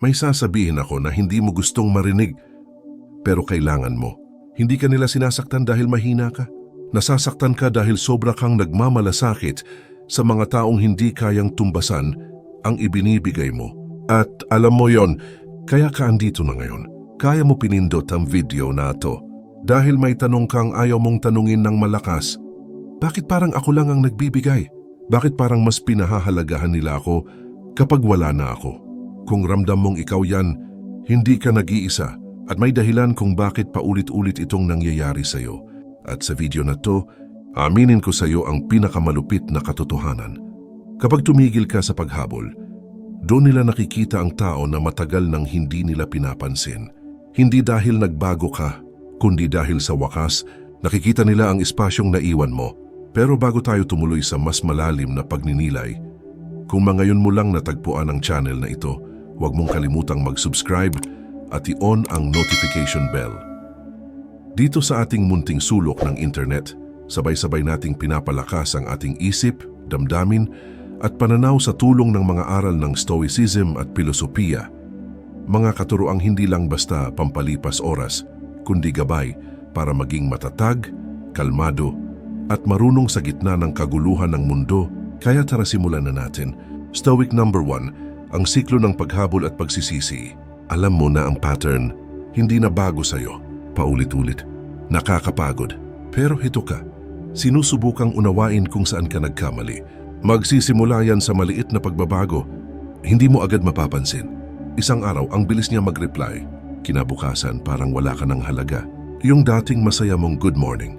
May sasabihin ako na hindi mo gustong marinig, pero kailangan mo. Hindi ka nila sinasaktan dahil mahina ka. Nasasaktan ka dahil sobra kang nagmamalasakit sa mga taong hindi kayang tumbasan ang ibinibigay mo. At alam mo yon, kaya ka andito na ngayon. Kaya mo pinindot ang video na ito. Dahil may tanong kang ayaw mong tanungin ng malakas. Bakit parang ako lang ang nagbibigay? Bakit parang mas pinahahalagahan nila ako kapag wala na ako? Kung ramdam mong ikaw yan, hindi ka nag-iisa at may dahilan kung bakit paulit-ulit itong nangyayari sa'yo. At sa video na to, aminin ko sa'yo ang pinakamalupit na katotohanan. Kapag tumigil ka sa paghabol, doon nila nakikita ang tao na matagal nang hindi nila pinapansin. Hindi dahil nagbago ka, kundi dahil sa wakas, nakikita nila ang espasyong naiwan mo. Pero bago tayo tumuloy sa mas malalim na pagninilay, kung ngayon mo lang natagpuan ang channel na ito, huwag mong kalimutang mag-subscribe at i-on ang notification bell. Dito sa ating munting sulok ng internet, sabay-sabay nating pinapalakas ang ating isip, damdamin, at pananaw sa tulong ng mga aral ng Stoicism at Pilosopiya. Mga katuroang hindi lang basta pampalipas oras, kundi gabay para maging matatag, kalmado, at marunong sa gitna ng kaguluhan ng mundo. Kaya tara simulan na natin. Stoic number 1, ang siklo ng paghabol at pagsisisi. Alam mo na ang pattern, hindi na bago sa'yo. Paulit-ulit, nakakapagod. Pero hito ka, sinusubukang unawain kung saan ka nagkamali. Magsisimula yan sa maliit na pagbabago, hindi mo agad mapapansin. Isang araw, ang bilis niya mag-reply. Kinabukasan, parang wala ka ng halaga. Yung dating masaya mong good morning,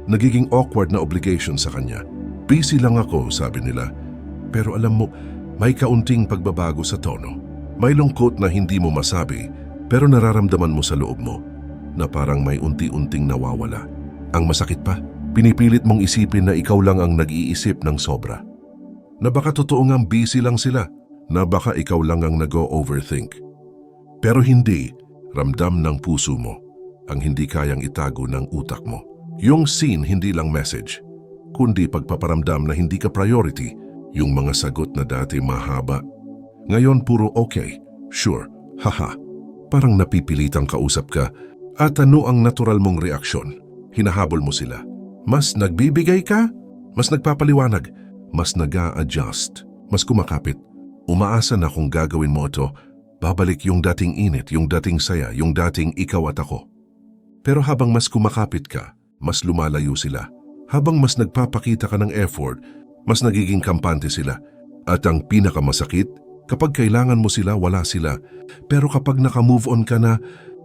nagiging awkward na obligation sa kanya. Busy lang ako, sabi nila. Pero alam mo, may kaunting pagbabago sa tono. May lungkot na hindi mo masabi, pero nararamdaman mo sa loob mo na parang may unti-unting nawawala. Ang masakit pa, pinipilit mong isipin na ikaw lang ang nag-iisip ng sobra. Na baka totoo ngang busy lang sila, na baka ikaw lang ang nag-overthink. Pero hindi, ramdam ng puso mo ang hindi kayang itago ng utak mo. Yung scene hindi lang message, kundi pagpaparamdam na hindi ka priority. Yung mga sagot na dati mahaba, ngayon puro okay, sure, haha. Parang napipilitang kausap ka. At ano ang natural mong reaksyon? Hinahabol mo sila. Mas nagbibigay ka? Mas nagpapaliwanag? Mas nag-a-adjust? Mas kumakapit? Umaasa na kung gagawin mo ito, babalik yung dating init, yung dating saya, yung dating ikaw at ako. Pero habang mas kumakapit ka, mas lumalayo sila. Habang mas nagpapakita ka ng effort, mas nagiging kampante sila. At ang pinakamasakit, kapag kailangan mo sila, wala sila. Pero kapag naka-move on ka na,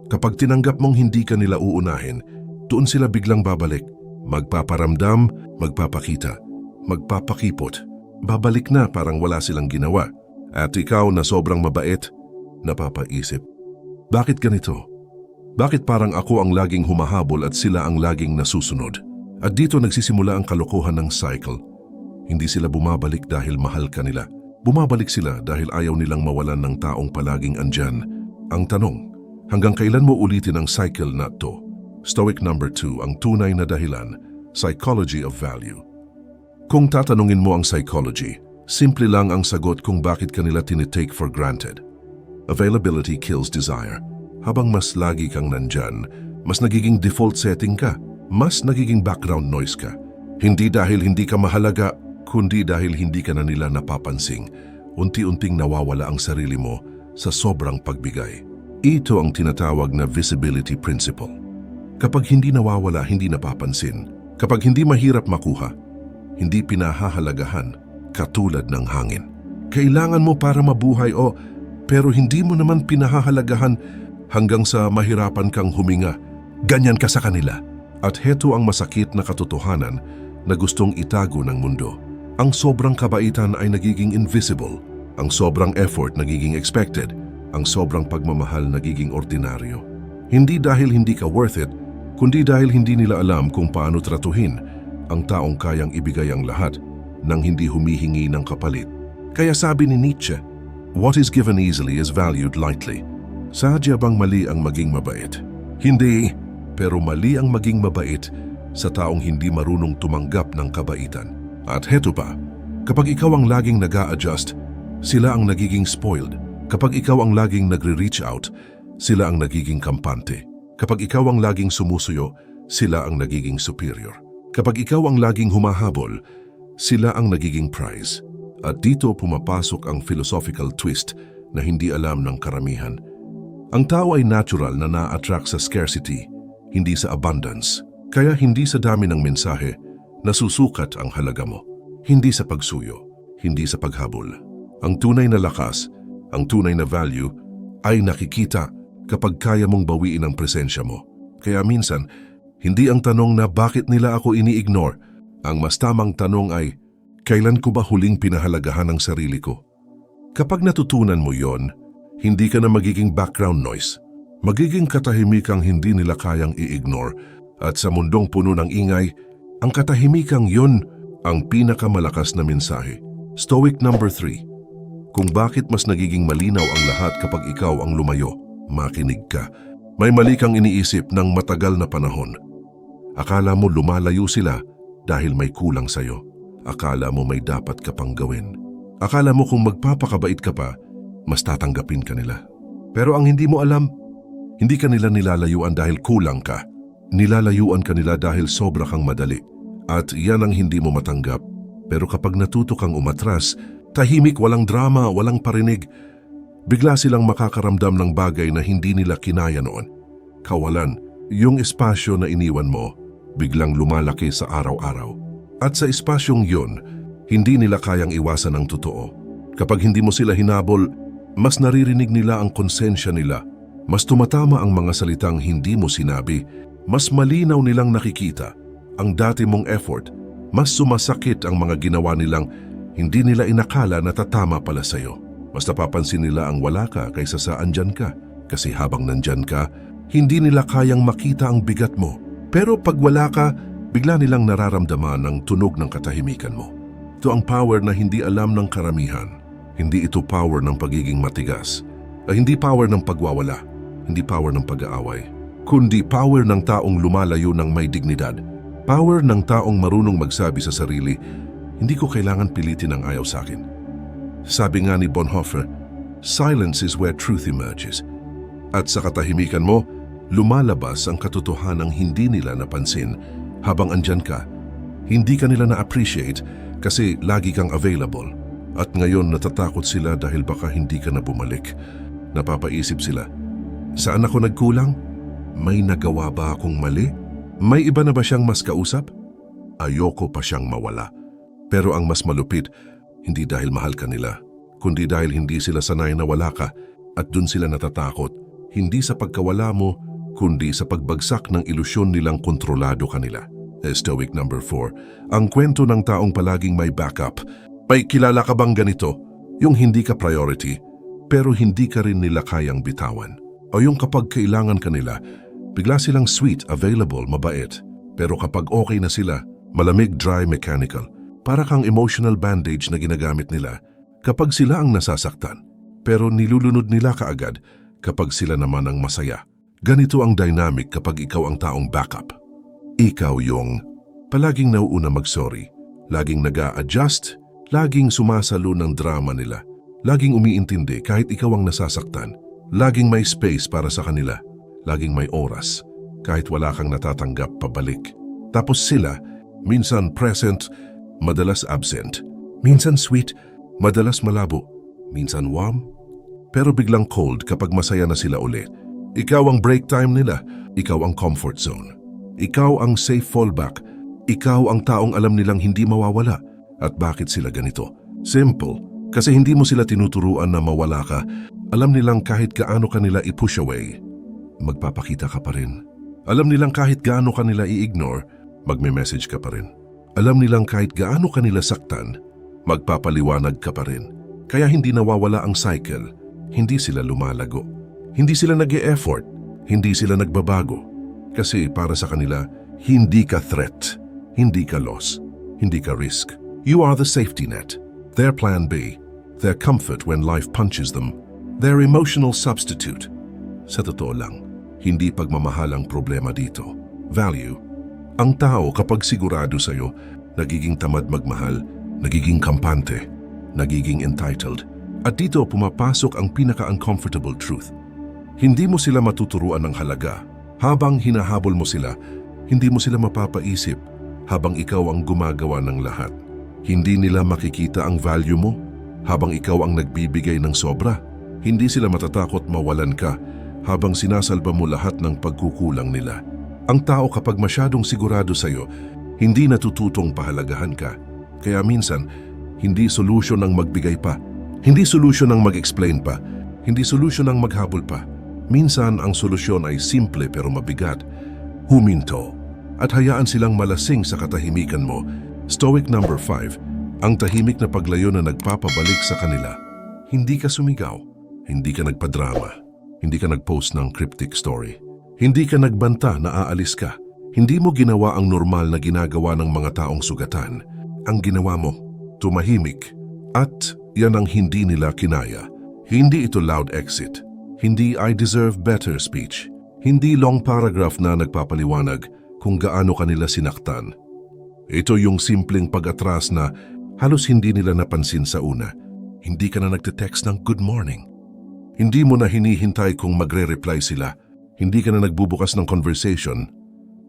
kapag tinanggap mong hindi ka nila uunahin, doon sila biglang babalik. Magpaparamdam, magpapakita, magpapakipot. Babalik na parang wala silang ginawa. At ikaw na sobrang mabait, napapaisip. Bakit ganito? Bakit parang ako ang laging humahabol at sila ang laging nasusunod? At dito nagsisimula ang kalokohan ng cycle. Hindi sila bumabalik dahil mahal ka nila. Bumabalik sila dahil ayaw nilang mawalan ng taong palaging andyan. Ang tanong, hanggang kailan mo ulitin ang cycle na to? Stoic number 2, ang tunay na dahilan, psychology of value. Kung tatanungin mo ang psychology, simple lang ang sagot kung bakit kanila tinitake for granted. Availability kills desire. Habang mas lagi kang nandyan, mas nagiging default setting ka, mas nagiging background noise ka. Hindi dahil hindi ka mahalaga, kundi dahil hindi ka na nila napapansing. Unti-unting nawawala ang sarili mo sa sobrang pagbigay. Ito ang tinatawag na visibility principle. Kapag hindi nawawala, hindi napapansin. Kapag hindi mahirap makuha, hindi pinahahalagahan, katulad ng hangin. Kailangan mo para mabuhay pero hindi mo naman pinahahalagahan hanggang sa mahirapan kang huminga. Ganyan ka sa kanila. At heto ang masakit na katotohanan na gustong itago ng mundo. Ang sobrang kabaitan ay nagiging invisible. Ang sobrang effort nagiging expected. Ang sobrang pagmamahal nagiging ordinaryo. Hindi dahil hindi ka worth it, kundi dahil hindi nila alam kung paano tratuhin ang taong kayang ibigay ang lahat nang hindi humihingi ng kapalit. Kaya sabi ni Nietzsche, what is given easily is valued lightly. Sadya bang mali ang maging mabait? Hindi, pero mali ang maging mabait sa taong hindi marunong tumanggap ng kabaitan. At heto pa, kapag ikaw ang laging nag-a-adjust, sila ang nagiging spoiled. Kapag ikaw ang laging nagre-reach out, sila ang nagiging kampante. Kapag ikaw ang laging sumusuyo, sila ang nagiging superior. Kapag ikaw ang laging humahabol, sila ang nagiging prize. At dito pumapasok ang philosophical twist na hindi alam ng karamihan. Ang tao ay natural na na-attract sa scarcity, hindi sa abundance. Kaya hindi sa dami ng mensahe nasusukat ang halaga mo. Hindi sa pagsuyo, hindi sa paghabol. Ang tunay na lakas, ang tunay na value ay nakikita kapag kaya mong bawiin ang presensya mo. Kaya minsan, hindi ang tanong na bakit nila ako ini-ignore. Ang mas tamang tanong ay, kailan ko ba huling pinahalagahan ang sarili ko? Kapag natutunan mo yon, hindi ka na magiging background noise. Magiging katahimikang hindi nila kayang i-ignore. At sa mundong puno ng ingay, ang katahimikang yon ang pinakamalakas na mensahe. Stoic number 3. Kung bakit mas nagiging malinaw ang lahat kapag ikaw ang lumayo, makinig ka. May mali kang iniisip ng matagal na panahon. Akala mo lumalayo sila dahil may kulang sa'yo. Akala mo may dapat ka pang gawin. Akala mo kung magpapakabait ka pa, mas tatanggapin ka nila. Pero ang hindi mo alam, hindi ka nila nilalayuan dahil kulang ka. Nilalayuan ka nila dahil sobra kang madali. At yan ang hindi mo matanggap. Pero kapag natuto kang umatras, tahimik, walang drama, walang parinig, bigla silang makakaramdam ng bagay na hindi nila kinaya noon. Kawalan, yung espasyo na iniwan mo, biglang lumalaki sa araw-araw. At sa espasyong yun, hindi nila kayang iwasan ang totoo. Kapag hindi mo sila hinabol, mas naririnig nila ang konsensya nila. Mas tumatama ang mga salitang hindi mo sinabi. Mas malinaw nilang nakikita ang dati mong effort. Mas sumasakit ang mga ginawa nilang hindi nila inakala na tatama pala sa'yo. Mas napapansin nila ang wala ka kaysa sa andyan ka. Kasi habang nandyan ka, hindi nila kayang makita ang bigat mo. Pero pag wala ka, bigla nilang nararamdaman ang tunog ng katahimikan mo. Ito ang power na hindi alam ng karamihan. Hindi ito power ng pagiging matigas. Hindi power ng pagwawala. Hindi power ng pag-aaway. Kundi power ng taong lumalayo ng may dignidad. Power ng taong marunong magsabi sa sarili, hindi ko kailangan pilitin ang ayaw sa akin. Sabi nga ni Bonhoeffer, silence is where truth emerges. At sa katahimikan mo, lumalabas ang katotohanang hindi nila napansin habang andyan ka. Hindi ka nila na-appreciate kasi lagi kang available. At ngayon natatakot sila dahil baka hindi ka na bumalik. Napapaisip sila, saan ako nagkulang? May nagawa ba akong mali? May iba na ba siyang mas kausap? Ayoko pa siyang mawala. Pero ang mas malupit, hindi dahil mahal ka nila, kundi dahil hindi sila sanay na wala ka at dun sila natatakot, hindi sa pagkawala mo, kundi sa pagbagsak ng ilusyon nilang kontrolado ka nila. Stoic number 4. Ang kwento ng taong palaging may backup. May kilala ka bang ganito? Yung hindi ka priority, pero hindi ka rin nila kayang bitawan. O yung kapag kailangan ka nila, bigla silang sweet, available, mabait. Pero kapag okay na sila, malamig, dry, mechanical. Para kang emotional bandage na ginagamit nila kapag sila ang nasasaktan. Pero nilulunod nila kaagad kapag sila naman ang masaya. Ganito ang dynamic kapag ikaw ang taong backup. Ikaw yung palaging nauuna mag-sorry, laging nag-a-adjust, laging sumasalo ng drama nila, laging umiintindi kahit ikaw ang nasasaktan, laging may space para sa kanila, laging may oras, kahit wala kang natatanggap pabalik. Tapos sila, minsan present, madalas absent, minsan sweet, madalas malabo, minsan warm, pero biglang cold kapag masaya na sila ulit. Ikaw ang break time nila, ikaw ang comfort zone. Ikaw ang safe fallback, ikaw ang taong alam nilang hindi mawawala. At bakit sila ganito? Simple, kasi hindi mo sila tinuturuan na mawala ka. Alam nilang kahit gaano ka nila i-push away, magpapakita ka pa rin. Alam nilang kahit gaano ka nila i-ignore, magme-message ka pa rin. Alam nilang kahit gaano ka nila saktan, magpapaliwanag ka pa rin. Kaya hindi nawawala ang cycle, hindi sila lumalago. Hindi sila nag-e-effort, hindi sila nagbabago. Kasi para sa kanila, hindi ka threat, hindi ka loss, hindi ka risk. You are the safety net, their plan B, their comfort when life punches them, their emotional substitute. Sa totoo lang, hindi pagmamahal ang problema dito. Value. Ang tao kapag sigurado sa'yo, nagiging tamad magmahal, nagiging kampante, nagiging entitled. At dito pumapasok ang pinaka-uncomfortable truth. Hindi mo sila matuturuan ng halaga. Habang hinahabol mo sila, hindi mo sila mapapaisip habang ikaw ang gumagawa ng lahat. Hindi nila makikita ang value mo habang ikaw ang nagbibigay ng sobra. Hindi sila matatakot mawalan ka habang sinasalba mo lahat ng pagkukulang nila. Ang tao kapag masyadong sigurado sa'yo, hindi natututong pahalagahan ka. Kaya minsan, hindi solusyon ang magbigay pa. Hindi solusyon ang mag-explain pa. Hindi solusyon ang maghabol pa. Minsan ang solusyon ay simple pero mabigat. Huminto at hayaan silang malasing sa katahimikan mo. Stoic number 5, ang tahimik na paglayo na nagpapabalik sa kanila. Hindi ka sumigaw, hindi ka nagpadrama, hindi ka nagpost ng cryptic story. Hindi ka nagbanta na aalis ka. Hindi mo ginawa ang normal na ginagawa ng mga taong sugatan. Ang ginawa mo, tumahimik. At yan ang hindi nila kinaya. Hindi ito loud exit. Hindi I deserve better speech. Hindi long paragraph na nagpapaliwanag kung gaano kanila sinaktan. Ito yung simpleng pag-atras na halos hindi nila napansin sa una. Hindi ka na nagte-text ng good morning. Hindi mo na hinihintay kung magre-reply sila. Hindi ka na nagbubukas ng conversation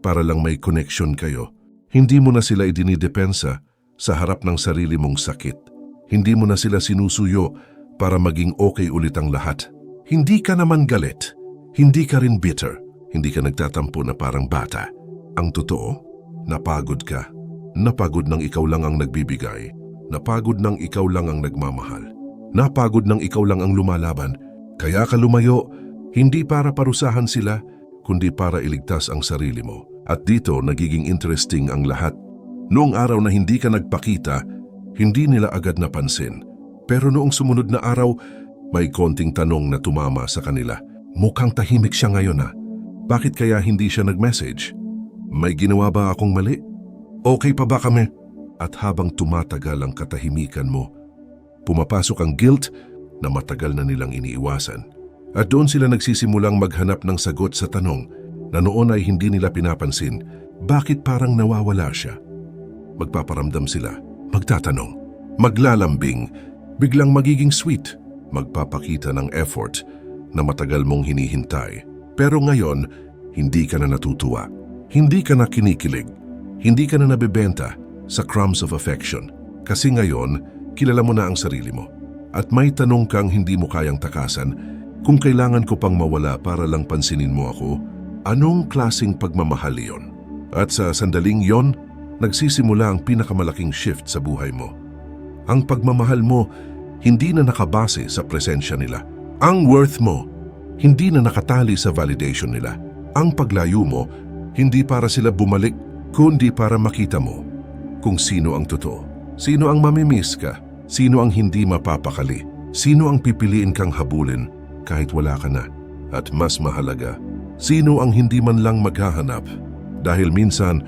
para lang may connection kayo. Hindi mo na sila idinidepensa sa harap ng sarili mong sakit. Hindi mo na sila sinusuyo para maging okay ulit ang lahat. Hindi ka naman galit. Hindi ka rin bitter. Hindi ka nagtatampo na parang bata. Ang totoo, napagod ka. Napagod nang ikaw lang ang nagbibigay. Napagod nang ikaw lang ang nagmamahal. Napagod nang ikaw lang ang lumalaban. Kaya ka lumayo, hindi para parusahan sila, kundi para iligtas ang sarili mo. At dito nagiging interesting ang lahat. Noong araw na hindi ka nagpakita, hindi nila agad napansin. Pero noong sumunod na araw, may konting tanong na tumama sa kanila. Mukhang tahimik siya ngayon ah. Bakit kaya hindi siya nag-message? May ginawa ba akong mali? Okay pa ba kami? At habang tumatagal ang katahimikan mo, pumapasok ang guilt na matagal na nilang iniiwasan. At doon sila nagsisimulang maghanap ng sagot sa tanong na noon ay hindi nila pinapansin. Bakit parang nawawala siya? Magpaparamdam sila, magtatanong, maglalambing, biglang magiging sweet, magpapakita ng effort na matagal mong hinihintay. Pero ngayon, hindi ka na natutuwa. Hindi ka na kinikilig. Hindi ka na nabebenta sa crumbs of affection. Kasi ngayon, kilala mo na ang sarili mo. At may tanong kang hindi mo kayang takasan, kung kailangan ko pang mawala para lang pansinin mo ako, anong klaseng pagmamahal iyon? At sa sandaling yon, nagsisimula ang pinakamalaking shift sa buhay mo. Ang pagmamahal mo, hindi na nakabase sa presensya nila. Ang worth mo, hindi na nakatali sa validation nila. Ang paglayo mo, hindi para sila bumalik, kundi para makita mo kung sino ang totoo. Sino ang mamimiss ka? Sino ang hindi mapapakali? Sino ang pipiliin kang habulin kahit wala ka na? At mas mahalaga, sino ang hindi man lang maghahanap? Dahil minsan,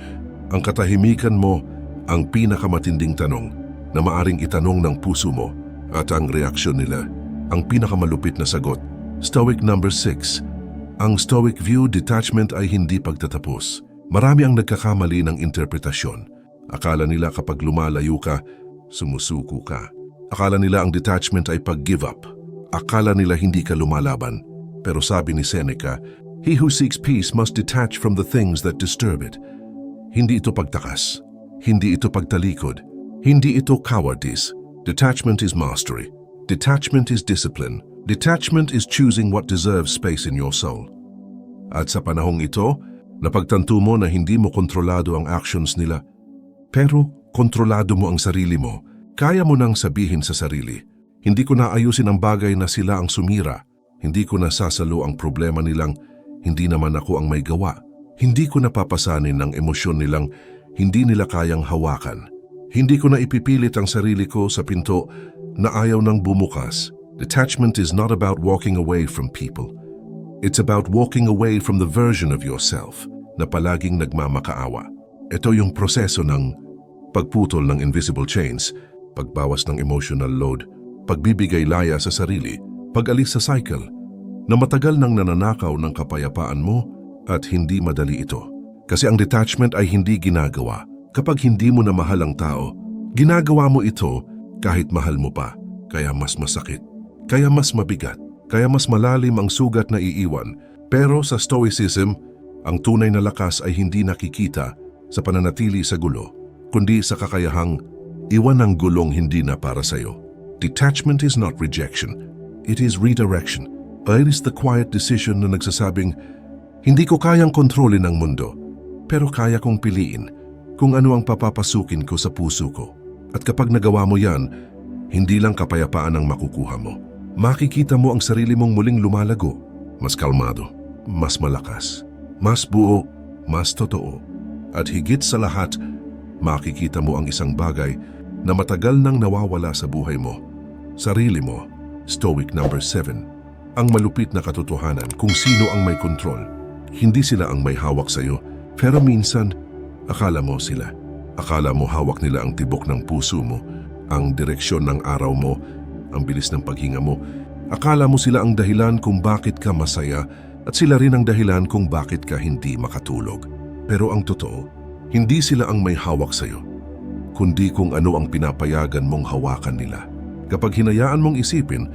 ang katahimikan mo ang pinakamatinding tanong na maaring itanong ng puso mo. At ang reaksyon nila, ang pinakamalupit na sagot. Stoic number 6. Ang Stoic view, detachment ay hindi pagtatapos. Marami ang nagkakamali ng interpretasyon. Akala nila kapag lumalayo ka, sumusuko ka. Akala nila ang detachment ay pag-give up. Akala nila hindi ka lumalaban. Pero sabi ni Seneca, he who seeks peace must detach from the things that disturb it. Hindi ito pagtakas. Hindi ito pagtalikod. Hindi ito cowardice. Detachment is mastery. Detachment is discipline. Detachment is choosing what deserves space in your soul. At sa panahong ito, napagtanto mo na hindi mo kontrolado ang actions nila. Pero kontrolado mo ang sarili mo. Kaya mo nang sabihin sa sarili, hindi ko na ayusin ang bagay na sila ang sumira. Hindi ko na sasalo ang problema nilang hindi naman ako ang may gawa. Hindi ko napapasanin ang emosyon nilang hindi nila kayang hawakan. Hindi ko na ipipilit ang sarili ko sa pinto na ayaw nang bumukas. Detachment is not about walking away from people. It's about walking away from the version of yourself na palaging nagmamakaawa. Ito yung proseso ng pagputol ng invisible chains, pagbawas ng emotional load, pagbibigay laya sa sarili, pag-alis sa cycle na matagal nang nananakaw ng kapayapaan mo at hindi madali ito. Kasi ang detachment ay hindi ginagawa kapag hindi mo na mahal ang tao. Ginagawa mo ito kahit mahal mo pa, kaya mas masakit. kaya mas mabigat, kaya mas malalim ang sugat na iiwan. Pero sa Stoicism, ang tunay na lakas ay hindi nakikita sa pananatili sa gulo, kundi sa kakayahang iwan ang gulong hindi na para sa'yo. Detachment is not rejection, it is redirection. It is the quiet decision na nagsasabing, hindi ko kayang kontrolin ang mundo, pero kaya kong piliin kung ano ang papapasukin ko sa puso ko. At kapag nagawa mo yan, hindi lang kapayapaan ang makukuha mo. Makikita mo ang sarili mong muling lumalago, mas kalmado, mas malakas, mas buo, mas totoo. At higit sa lahat, makikita mo ang isang bagay na matagal nang nawawala sa buhay mo. Sarili mo. Stoic number 7. Ang malupit na katotohanan kung sino ang may kontrol. Hindi sila ang may hawak sa iyo, pero minsan, akala mo sila. Akala mo hawak nila ang tibok ng puso mo, ang direksyon ng araw mo, ang bilis ng paghinga mo. Akala mo sila ang dahilan kung bakit ka masaya at sila rin ang dahilan kung bakit ka hindi makatulog. Pero ang totoo, hindi sila ang may hawak sa iyo, kundi kung ano ang pinapayagan mong hawakan nila. Kapag hinayaan mong isipin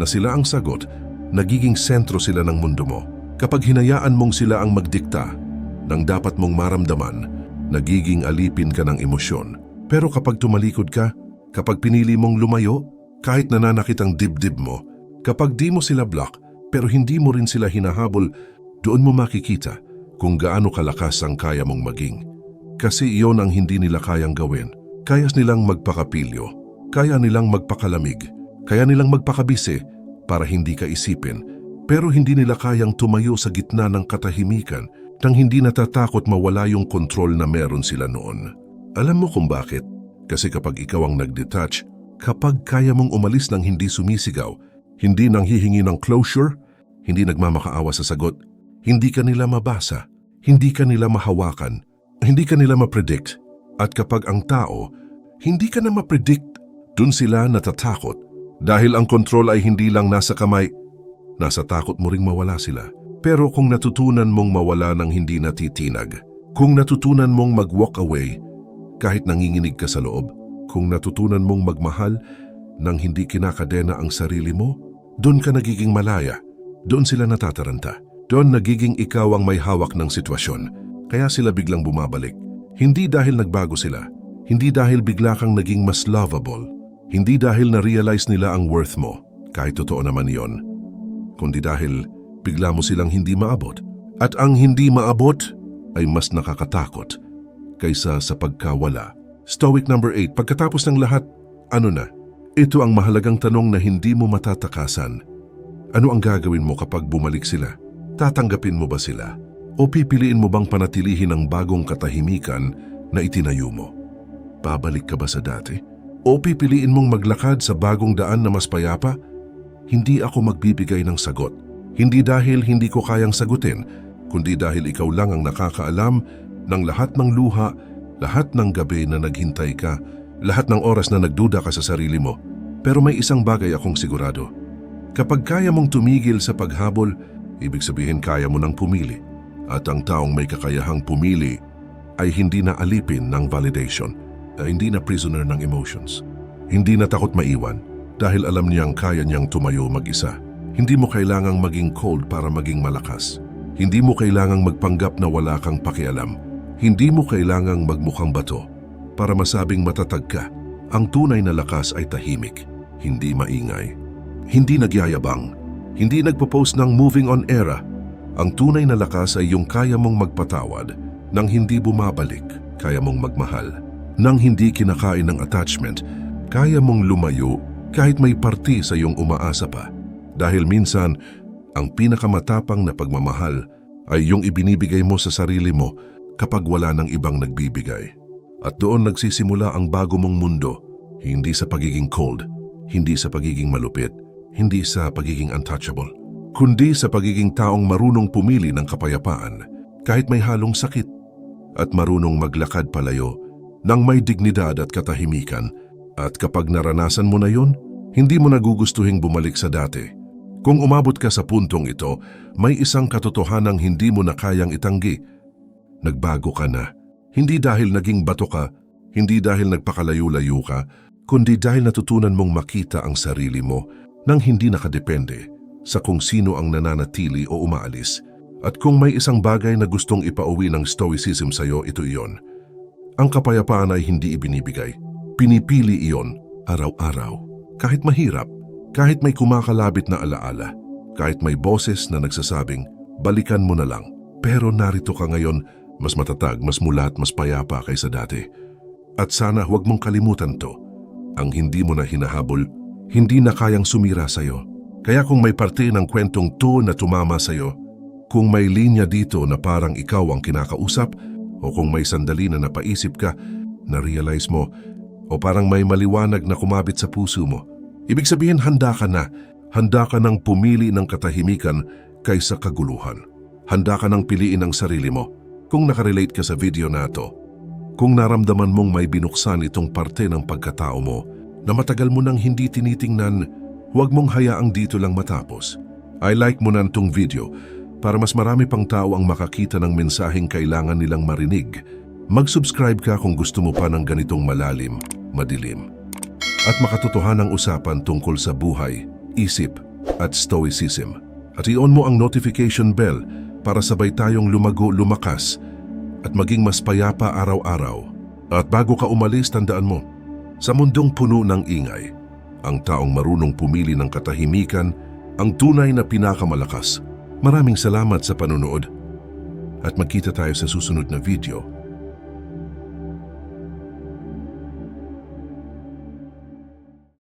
na sila ang sagot, nagiging sentro sila ng mundo mo. Kapag hinayaan mong sila ang magdikta ng dapat mong maramdaman, nagiging alipin ka ng emosyon. Pero kapag tumalikod ka, kapag pinili mong lumayo, kahit nananakit ang dibdib mo, kapag di mo sila block, pero hindi mo rin sila hinahabol, doon mo makikita kung gaano kalakas ang kaya mong maging. Kasi iyon ang hindi nila kayang gawin. Kaya nilang magpakapilyo, kaya nilang magpakalamig, kaya nilang magpakabise para hindi ka isipin. Pero hindi nila kayang tumayo sa gitna ng katahimikan nang hindi natatakot mawala yung kontrol na meron sila noon. Alam mo kung bakit? Kasi kapag ikaw ang nag-detach, kapag kaya mong umalis ng hindi sumisigaw, hindi nang hihingi ng closure, hindi nagmamakaawa sa sagot, hindi ka nila mabasa, hindi ka nila mahawakan, hindi ka nila mapredict. At kapag ang tao, hindi ka na mapredict, dun sila natatakot. Dahil ang kontrol ay hindi lang nasa kamay, nasa takot mo ring mawala sila. Pero kung natutunan mong mawala ng hindi natitinag, kung natutunan mong mag-walk away kahit nanginginig ka sa loob, kung natutunan mong magmahal nang hindi kinakadena ang sarili mo, doon ka nagiging malaya, doon sila natataranta. Doon nagiging ikaw ang may hawak ng sitwasyon, kaya sila biglang bumabalik. Hindi dahil nagbago sila, hindi dahil bigla kang naging mas lovable, hindi dahil na-realize nila ang worth mo, kahit totoo naman iyon, kundi dahil bigla mo silang hindi maabot. At ang hindi maabot ay mas nakakatakot kaysa sa pagkawala. Stoic number 8. Pagkatapos ng lahat, ano na? Ito ang mahalagang tanong na hindi mo matatakasan. Ano ang gagawin mo kapag bumalik sila? Tatanggapin mo ba sila? O pipiliin mo bang panatilihin ang bagong katahimikan na itinayo mo? Babalik ka ba sa dati? O pipiliin mong maglakad sa bagong daan na mas payapa? Hindi ako magbibigay ng sagot. Hindi dahil hindi ko kayang sagutin, kundi dahil ikaw lang ang nakakaalam ng lahat ng luha, lahat ng gabi na naghintay ka, lahat ng oras na nagduda ka sa sarili mo. Pero may isang bagay akong sigurado. Kapag kaya mong tumigil sa paghabol, ibig sabihin kaya mo nang pumili. At ang taong may kakayahang pumili ay hindi na alipin ng validation, hindi na prisoner ng emotions. Hindi na takot maiwan dahil alam niyang kaya niyang tumayo mag-isa. Hindi mo kailangang maging cold para maging malakas. Hindi mo kailangang magpanggap na wala kang pakialam. Hindi mo kailangang magmukhang bato para masabing matatag ka. Ang tunay na lakas ay tahimik, hindi maingay. Hindi nagyayabang, hindi nagpo-post ng moving on era. Ang tunay na lakas ay yung kaya mong magpatawad nang hindi bumabalik, kaya mong magmahal, nang hindi kinakain ng attachment, kaya mong lumayo kahit may parti sa iyong umaasa pa. Dahil minsan, ang pinakamatapang na pagmamahal ay yung ibinibigay mo sa sarili mo kapag wala ng ibang nagbibigay. At doon nagsisimula ang bago mong mundo, hindi sa pagiging cold, hindi sa pagiging malupit, hindi sa pagiging untouchable, kundi sa pagiging taong marunong pumili ng kapayapaan kahit may halong sakit at marunong maglakad palayo nang may dignidad at katahimikan. At kapag naranasan mo na yun, hindi mo nagugustuhing bumalik sa dati. Kung umabot ka sa puntong ito, may isang katotohanang hindi mo na kayang itanggi. Nagbago ka na. Hindi dahil naging bato ka, hindi dahil nagpakalayo-layo ka, kundi dahil natutunan mong makita ang sarili mo nang hindi nakadepende sa kung sino ang nananatili o umaalis. At kung may isang bagay na gustong ipauwi ng Stoicism sa'yo, ito iyon. Ang kapayapaan ay hindi ibinibigay. Pinipili iyon araw-araw. Kahit mahirap, kahit may kumakalabit na alaala, kahit may boses na nagsasabing, balikan mo na lang. Pero narito ka ngayon, mas matatag, mas mulat, mas payapa kaysa dati. At sana huwag mong kalimutan to. Ang hindi mo na hinahabol, hindi na kayang sumira sa'yo. Kaya kung may parte ng kwentong to na tumama sa'yo, kung may linya dito na parang ikaw ang kinakausap, o kung may sandali na napaisip ka, na-realize mo, o parang may maliwanag na kumabit sa puso mo, ibig sabihin handa ka na. Handa ka nang pumili ng katahimikan kaysa kaguluhan. Handa ka nang piliin ang sarili mo. Kung nakarelate ka sa video na ito, kung naramdaman mong may binuksan itong parte ng pagkatao mo na matagal mo nang hindi tinitingnan, huwag mong hayaang dito lang matapos. I-like mo na itong video para mas marami pang tao ang makakita ng mensaheng kailangan nilang marinig. Mag-subscribe ka kung gusto mo pa ng ganitong malalim, madilim, at makatotohanang usapan tungkol sa buhay, isip, at Stoicism. At i-on mo ang notification bell para sabay tayong lumago, lumakas, at maging mas payapa araw-araw. At bago ka umalis, tandaan mo, sa mundong puno ng ingay, ang taong marunong pumili ng katahimikan, ang tunay na pinakamalakas. Maraming salamat sa panonood at magkita tayo sa susunod na video.